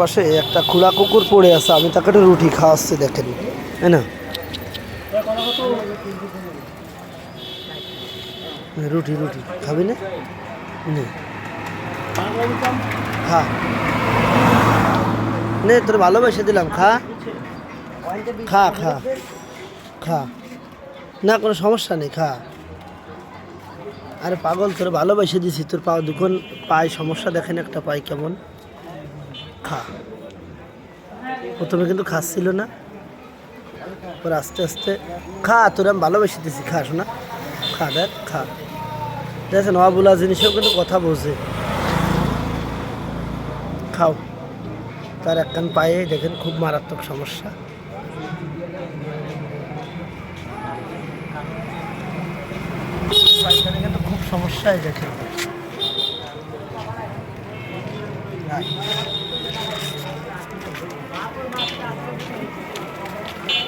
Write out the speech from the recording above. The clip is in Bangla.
পাশে একটা খোলা কুকুর পড়ে আছে, আমি তাকে একটা রুটি খাওয়াচ্ছি, দেখেন, তাই না? রুটি রুটি খাবি না? নে খা, নে তোর ভালোবেসে দিলাম, খা খা খা খা, না কোনো সমস্যা নেই, খা। আরে পাগল, তোর ভালোবেসে দিছি, তোর পা দুখন পায়ে সমস্যা, দেখেন একটা পায়ে কেমন, খা। প্রথমে কিন্তু খাচ্ছিল না, পরে আস্তে আস্তে খা, তোর আমি ভালোবেসে দিছি, খা শোনা, খা, দেখ খা। দেখেন অবলা জিনিসেও কিন্তু কথা বোঝে, খাও। তার একখান পায়ে দেখেন খুব মারাত্মক সমস্যা, পায়খানে কিন্তু খুব সমস্যায় দেখেন।